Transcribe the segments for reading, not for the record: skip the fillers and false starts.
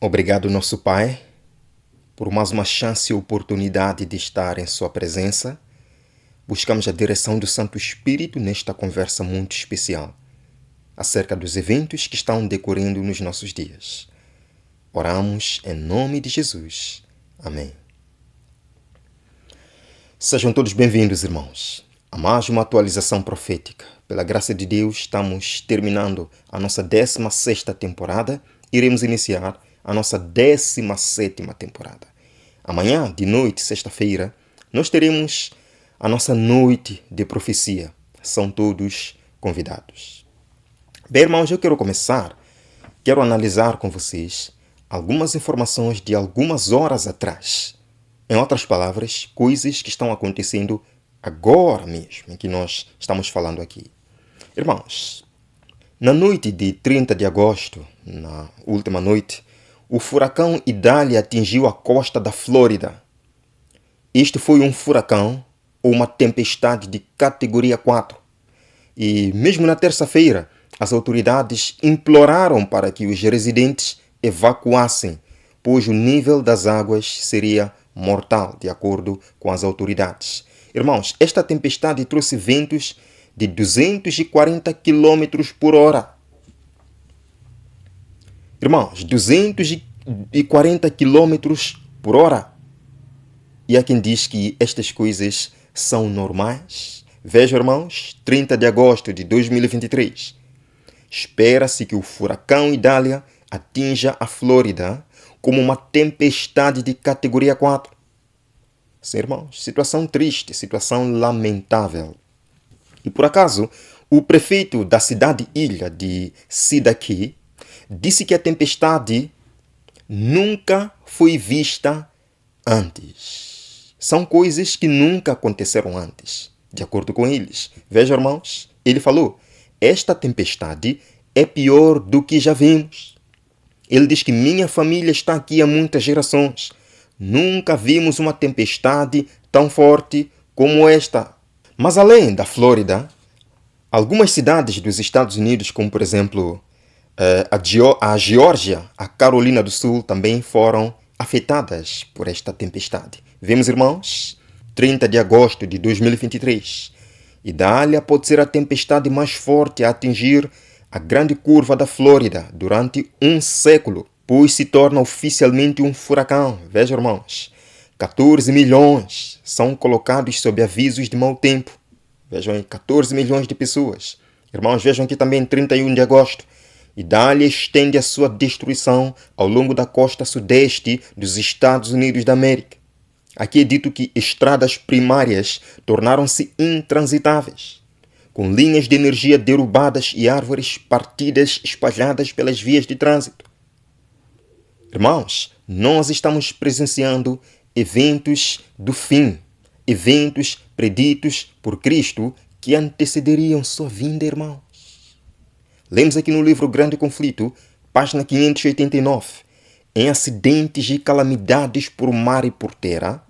Obrigado, nosso Pai, por mais uma chance e oportunidade de estar em Sua presença. Buscamos a direção do Santo Espírito nesta conversa muito especial acerca dos eventos que estão decorrendo nos nossos dias. Oramos em nome de Jesus. Amém. Sejam todos bem-vindos, irmãos, a mais uma atualização profética. Pela graça de Deus, estamos terminando a nossa 16ª temporada. Iremos iniciar a nossa 17ª temporada. Amanhã, de noite, sexta-feira, nós teremos a nossa noite de profecia. São todos convidados. Bem, irmãos, eu quero analisar com vocês algumas informações de algumas horas atrás. Em outras palavras, coisas que estão acontecendo agora mesmo, em que nós estamos falando aqui. Irmãos, na noite de 30 de agosto, na última noite, o furacão Idália atingiu a costa da Flórida. Este foi um furacão ou uma tempestade de categoria 4. E mesmo na terça-feira, as autoridades imploraram para que os residentes evacuassem, pois o nível das águas seria mortal, de acordo com as autoridades. Irmãos, esta tempestade trouxe ventos de 240 km por hora. Irmãos, 240 km por hora. E há quem diz que estas coisas são normais. Vejam, irmãos, 30 de agosto de 2023. Espera-se que o furacão Idália atinja a Flórida como uma tempestade de categoria 4. Sim, irmãos, situação triste, situação lamentável. E por acaso, o prefeito da cidade-ilha de Sidaki disse que a tempestade nunca foi vista antes. São coisas que nunca aconteceram antes, de acordo com eles. Vejam, irmãos, ele falou, esta tempestade é pior do que já vimos. Ele diz que minha família está aqui há muitas gerações. Nunca vimos uma tempestade tão forte como esta. Mas além da Flórida, algumas cidades dos Estados Unidos, como por exemplo a Geórgia, a Carolina do Sul, também foram afetadas por esta tempestade. Vemos, irmãos, 30 de agosto de 2023. Idália pode ser a tempestade mais forte a atingir a grande curva da Flórida durante um século, pois se torna oficialmente um furacão. Vejam, irmãos, 14 milhões são colocados sob avisos de mau tempo. Vejam aí, 14 milhões de pessoas. Irmãos, vejam aqui também 31 de agosto. Idália estende a sua destruição ao longo da costa sudeste dos Estados Unidos da América. Aqui é dito que estradas primárias tornaram-se intransitáveis, com linhas de energia derrubadas e árvores partidas espalhadas pelas vias de trânsito. Irmãos, nós estamos presenciando eventos do fim, eventos preditos por Cristo que antecederiam sua vinda, irmãos. Lemos aqui no livro Grande Conflito, página 589, em acidentes e calamidades por mar e por terra,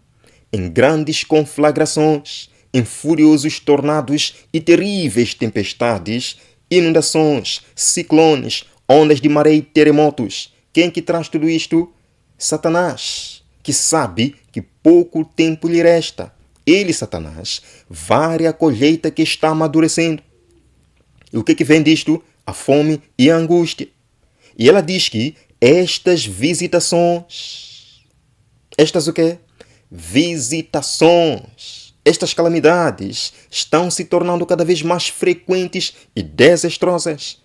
em grandes conflagrações, em furiosos tornados e terríveis tempestades, inundações, ciclones, ondas de maré e terremotos. Quem que traz tudo isto? Satanás, que sabe que pouco tempo lhe resta. Ele, Satanás, vai a colheita que está amadurecendo. E o que vem disto? A fome e a angústia. E ela diz que estas visitações, estas o quê? Visitações, estas calamidades estão se tornando cada vez mais frequentes e desastrosas.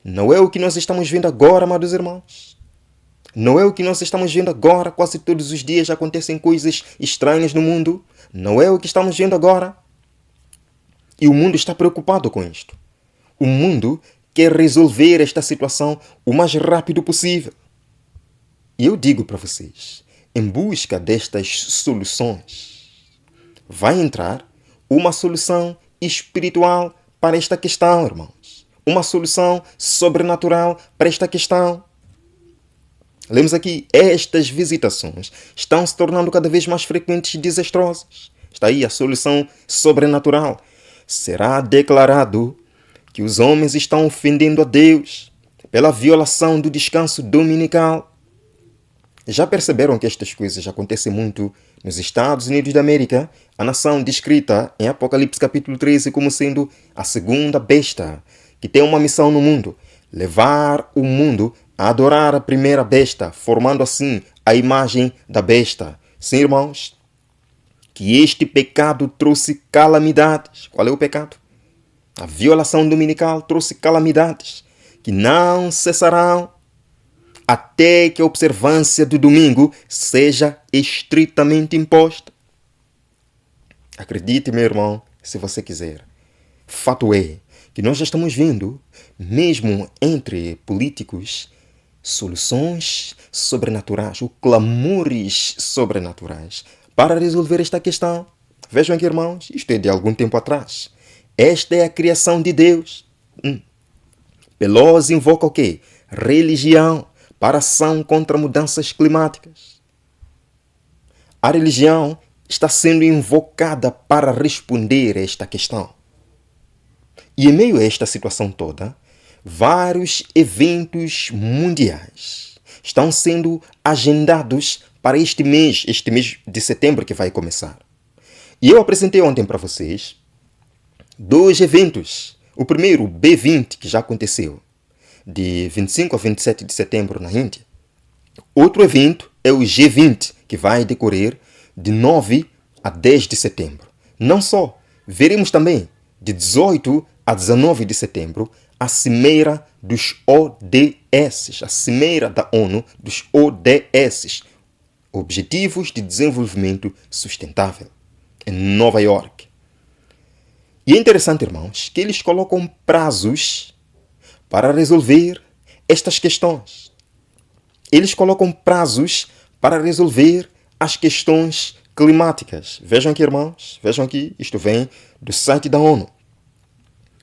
Não é o que nós estamos vendo agora, amados irmãos? Não é o que nós estamos vendo agora? Quase todos os dias acontecem coisas estranhas no mundo. Não é o que estamos vendo agora? E o mundo está preocupado com isto. O mundo quer resolver esta situação o mais rápido possível. E eu digo para vocês, em busca destas soluções, vai entrar uma solução espiritual para esta questão, irmãos. Uma solução sobrenatural para esta questão. Lemos aqui, estas visitações estão se tornando cada vez mais frequentes e desastrosas. Está aí a solução sobrenatural. Será declarado que os homens estão ofendendo a Deus pela violação do descanso dominical. Já perceberam que estas coisas acontecem muito nos Estados Unidos da América, a nação descrita em Apocalipse capítulo 13 como sendo a segunda besta, que tem uma missão no mundo: levar o mundo a adorar a primeira besta, formando assim a imagem da besta. Sim, irmãos, que este pecado trouxe calamidades. Qual é o pecado? A violação dominical trouxe calamidades que não cessarão até que a observância do domingo seja estritamente imposta. Acredite, meu irmão, se você quiser. Fato é que nós já estamos vendo, mesmo entre políticos, soluções sobrenaturais, ou clamores sobrenaturais para resolver esta questão. Vejam aqui, irmãos, isto é de algum tempo atrás. Esta é a criação de Deus. Pelosi invoca o quê? Religião para ação contra mudanças climáticas. A religião está sendo invocada para responder a esta questão. E em meio a esta situação toda, vários eventos mundiais estão sendo agendados para este mês de setembro que vai começar. E eu apresentei ontem para vocês 2 eventos. O primeiro, o B20, que já aconteceu, de 25 a 27 de setembro na Índia. Outro evento é o G20, que vai decorrer de 9 a 10 de setembro. Não só, veremos também de 18 a 19 de setembro a Cimeira dos ODS, a Cimeira da ONU dos ODS, Objetivos de Desenvolvimento Sustentável, em Nova York. E é interessante, irmãos, que eles colocam prazos para resolver estas questões. Eles colocam prazos para resolver as questões climáticas. Vejam aqui, irmãos, vejam aqui, isto vem do site da ONU.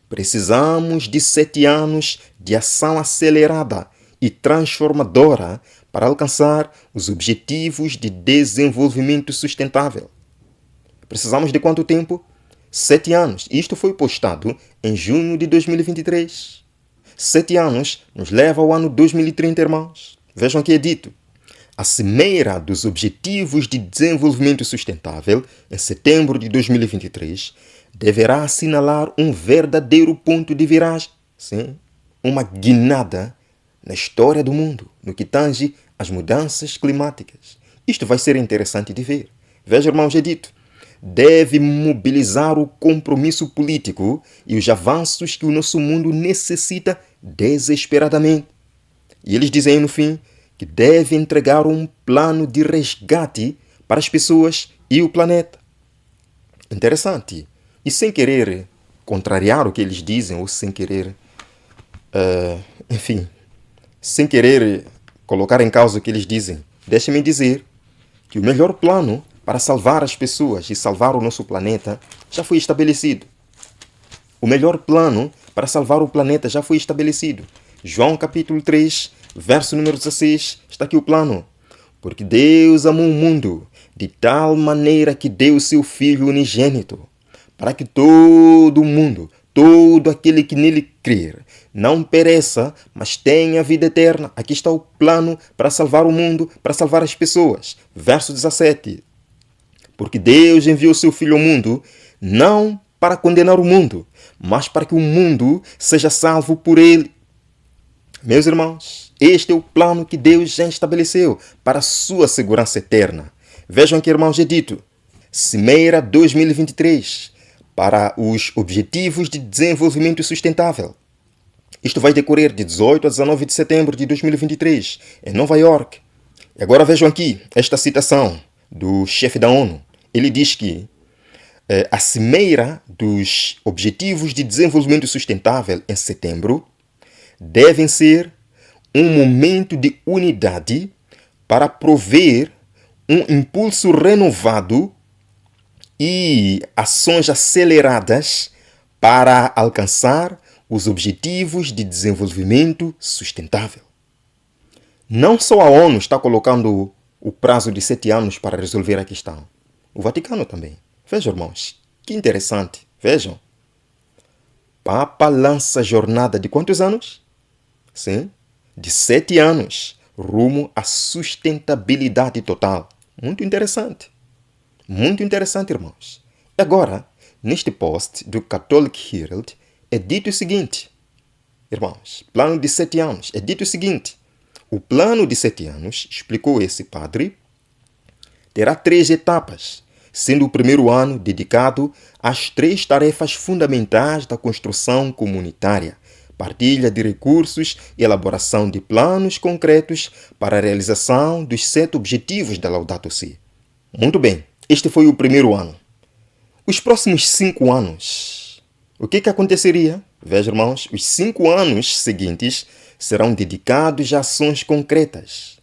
Precisamos de 7 anos de ação acelerada e transformadora para alcançar os objetivos de desenvolvimento sustentável. Precisamos de quanto tempo? 7 anos. Isto foi postado em junho de 2023. 7 anos nos leva ao ano 2030, irmãos. Vejam que é dito. A Cimeira dos Objetivos de Desenvolvimento Sustentável, em setembro de 2023, deverá assinalar um verdadeiro ponto de viragem. Sim, uma guinada na história do mundo, no que tange às mudanças climáticas. Isto vai ser interessante de ver. Veja, irmãos, é dito. Deve mobilizar o compromisso político e os avanços que o nosso mundo necessita desesperadamente. E eles dizem no fim que deve entregar um plano de resgate para as pessoas e o planeta. Interessante. E sem querer contrariar o que eles dizem, ou sem querer, sem querer colocar em causa o que eles dizem, deixe-me dizer que o melhor plano para salvar as pessoas e salvar o nosso planeta já foi estabelecido. O melhor plano para salvar o planeta já foi estabelecido. João capítulo 3, verso número 16, está aqui o plano. Porque Deus amou o mundo de tal maneira que deu o seu Filho unigênito, para que todo mundo, todo aquele que nele crer, não pereça, mas tenha vida eterna. Aqui está o plano para salvar o mundo, para salvar as pessoas. Verso 17. Porque Deus enviou seu Filho ao mundo, não para condenar o mundo, mas para que o mundo seja salvo por ele. Meus irmãos, este é o plano que Deus já estabeleceu para a sua segurança eterna. Vejam que, irmãos, é dito, Cimeira 2023, para os Objetivos de Desenvolvimento Sustentável. Isto vai decorrer de 18 a 19 de setembro de 2023, em Nova York. E agora vejam aqui esta citação do chefe da ONU. Ele diz que a Cimeira dos Objetivos de Desenvolvimento Sustentável em setembro devem ser um momento de unidade para prover um impulso renovado e ações aceleradas para alcançar os Objetivos de Desenvolvimento Sustentável. Não só a ONU está colocando o prazo de 7 anos para resolver a questão. O Vaticano também. Vejam, irmãos, que interessante. Vejam. Papa lança jornada de quantos anos? Sim, de 7 anos. rumo à sustentabilidade total. Muito interessante. Muito interessante, irmãos. Agora, neste post do Catholic Herald, é dito o seguinte. Irmãos, plano de 7 anos. É dito o seguinte. O plano de 7 anos, explicou esse padre, terá 3 etapas, sendo o primeiro ano dedicado às 3 tarefas fundamentais da construção comunitária: partilha de recursos e elaboração de planos concretos para a realização dos 7 objetivos da Laudato Si. Muito bem, este foi o primeiro ano. Os próximos 5 anos, o que aconteceria? Veja, irmãos, os 5 anos seguintes serão dedicados a ações concretas.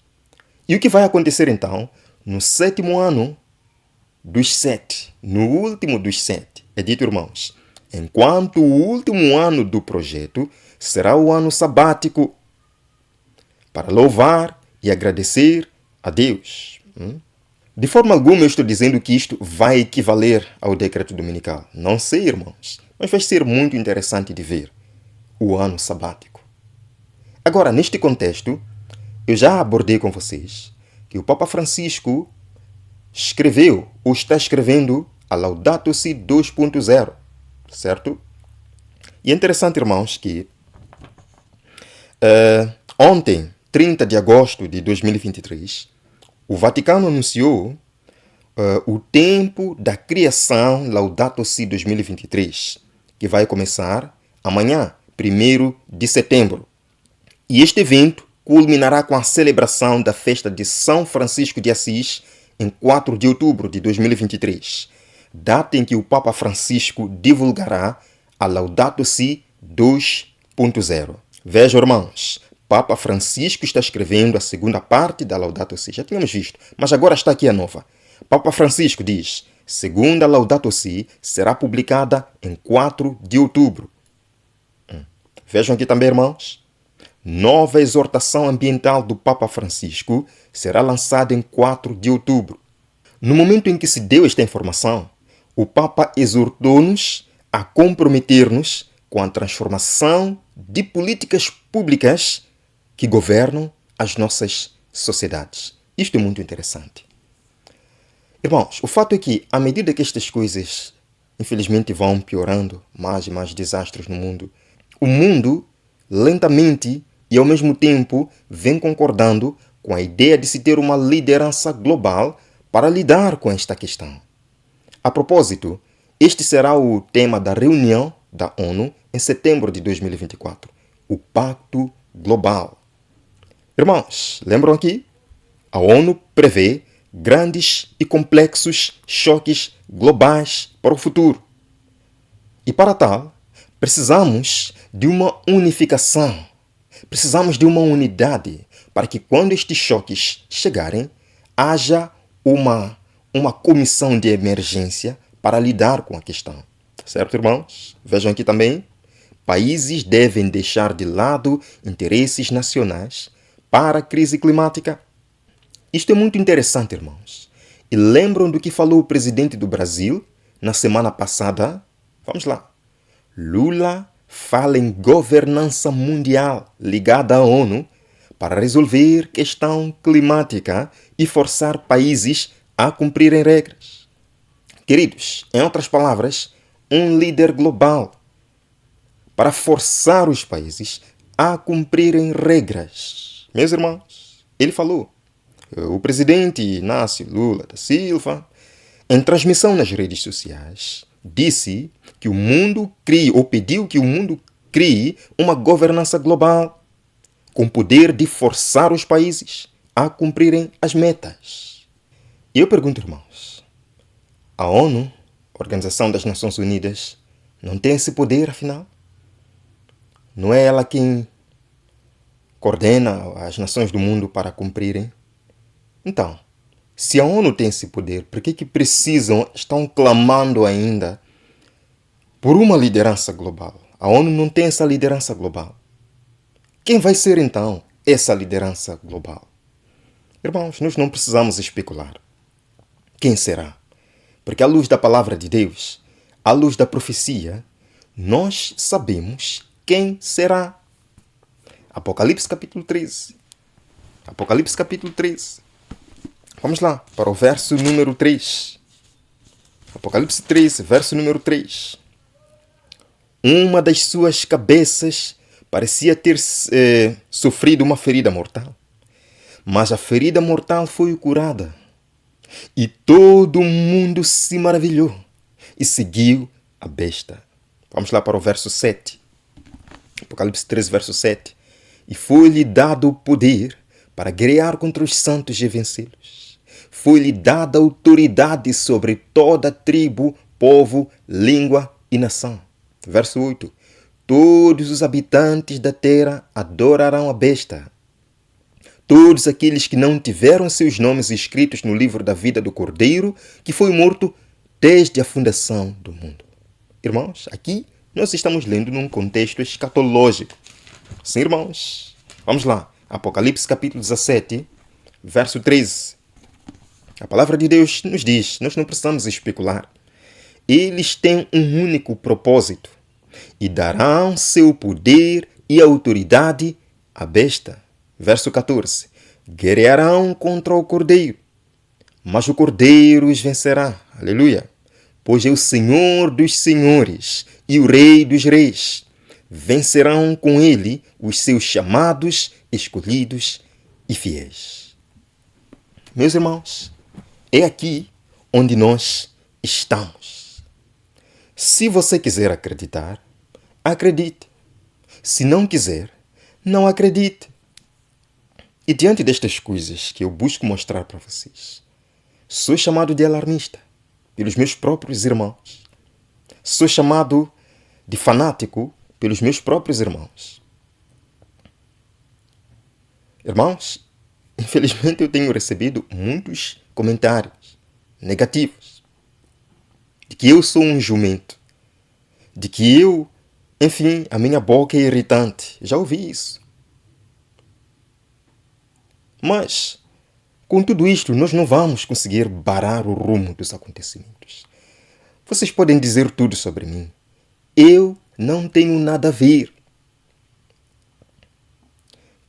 E o que vai acontecer então no 7º ano dos 7, no último dos 7? É dito, irmãos, enquanto o último ano do projeto será o ano sabático para louvar e agradecer a Deus. De forma alguma eu estou dizendo que isto vai equivaler ao decreto dominical. Não sei, irmãos, mas vai ser muito interessante de ver o ano sabático. Agora, neste contexto, eu já abordei com vocês que o Papa Francisco escreveu ou está escrevendo a Laudato Si 2.0, certo? E é interessante, irmãos, que ontem, 30 de agosto de 2023, o Vaticano anunciou o tempo da criação Laudato Si 2023, que vai começar amanhã, 1º de setembro. E este evento culminará com a celebração da festa de São Francisco de Assis em 4 de outubro de 2023, data em que o Papa Francisco divulgará a Laudato Si 2.0. Vejam, irmãos, Papa Francisco está escrevendo a segunda parte da Laudato Si. Já tínhamos visto, mas agora está aqui a nova. Papa Francisco diz: segunda Laudato Si será publicada em 4 de outubro. Vejam aqui também, irmãos. Nova exortação ambiental do Papa Francisco será lançada em 4 de outubro. No momento em que se deu esta informação, o Papa exortou-nos a comprometer-nos com a transformação de políticas públicas que governam as nossas sociedades. Isto é muito interessante. Irmãos, o fato é que, à medida que estas coisas, infelizmente, vão piorando, mais e mais desastres no mundo, o mundo, lentamente e ao mesmo tempo, vem concordando com a ideia de se ter uma liderança global para lidar com esta questão. A propósito, este será o tema da reunião da ONU em setembro de 2024, o Pacto Global. Irmãos, lembram aqui? A ONU prevê grandes e complexos choques globais para o futuro. E para tal, precisamos de uma unificação. Precisamos de uma unidade para que quando estes choques chegarem, haja uma comissão de emergência para lidar com a questão. Certo, irmãos? Vejam aqui também. Países devem deixar de lado interesses nacionais para a crise climática. Isto é muito interessante, irmãos. E lembram do que falou o presidente do Brasil na semana passada? Vamos lá. Lula fala em governança mundial ligada à ONU para resolver questão climática e forçar países a cumprirem regras. Queridos, em outras palavras, um líder global para forçar os países a cumprirem regras. Meus irmãos, ele falou. O presidente Inácio Lula da Silva, em transmissão nas redes sociais, disse que o mundo crie, ou pediu que o mundo crie uma governança global com poder de forçar os países a cumprirem as metas. E eu pergunto, irmãos, a ONU, Organização das Nações Unidas, não tem esse poder, afinal? Não é ela quem coordena as nações do mundo para cumprirem? Então, se a ONU tem esse poder, por que estão clamando ainda por uma liderança global? A ONU não tem essa liderança global. Quem vai ser, então, essa liderança global? Irmãos, nós não precisamos especular. Quem será? Porque à luz da palavra de Deus, à luz da profecia, nós sabemos quem será. Apocalipse capítulo 13. Apocalipse capítulo 13. Vamos lá, para o verso número 3. Apocalipse 13, verso número 3. Uma das suas cabeças parecia ter sofrido uma ferida mortal. Mas a ferida mortal foi curada. E todo mundo se maravilhou e seguiu a besta. Vamos lá para o verso 7. Apocalipse 13, verso 7. E foi-lhe dado o poder para guerrear contra os santos e vencê-los. Foi-lhe dada autoridade sobre toda tribo, povo, língua e nação. Verso 8. Todos os habitantes da terra adorarão a besta. Todos aqueles que não tiveram seus nomes escritos no livro da vida do Cordeiro, que foi morto desde a fundação do mundo. Irmãos, aqui nós estamos lendo num contexto escatológico. Sim, irmãos. Vamos lá. Apocalipse capítulo 17, verso 13. A palavra de Deus nos diz, nós não precisamos especular. Eles têm um único propósito e darão seu poder e autoridade à besta. Verso 14. Guerrearão contra o Cordeiro, mas o Cordeiro os vencerá. Aleluia. Pois é o Senhor dos senhores e o Rei dos reis. Vencerão com ele os seus chamados, escolhidos e fiéis. Meus irmãos, é aqui onde nós estamos. Se você quiser acreditar, acredite. Se não quiser, não acredite. E diante destas coisas que eu busco mostrar para vocês, sou chamado de alarmista pelos meus próprios irmãos. Sou chamado de fanático pelos meus próprios irmãos. Irmãos, infelizmente eu tenho recebido muitos comentários negativos de que eu sou um jumento, de que a minha boca é irritante. Já ouvi isso. Mas, com tudo isto, nós não vamos conseguir parar o rumo dos acontecimentos. Vocês podem dizer tudo sobre mim. Eu não tenho nada a ver.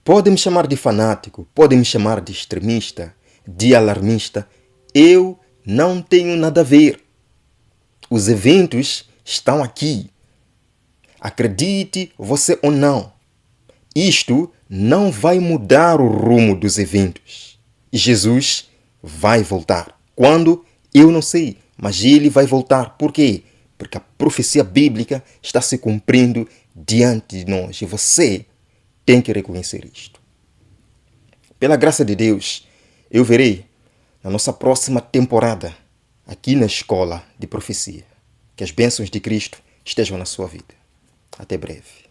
Podem me chamar de fanático, podem me chamar de extremista, de alarmista. Eu não tenho nada a ver. Os eventos estão aqui. Acredite você ou não. Isto não vai mudar o rumo dos eventos. E Jesus vai voltar. Quando? Eu não sei. Mas ele vai voltar. Por quê? Porque a profecia bíblica está se cumprindo diante de nós. E você tem que reconhecer isto. Pela graça de Deus, eu verei na nossa próxima temporada aqui na Escola de Profecia. Que as bênçãos de Cristo estejam na sua vida. Até breve.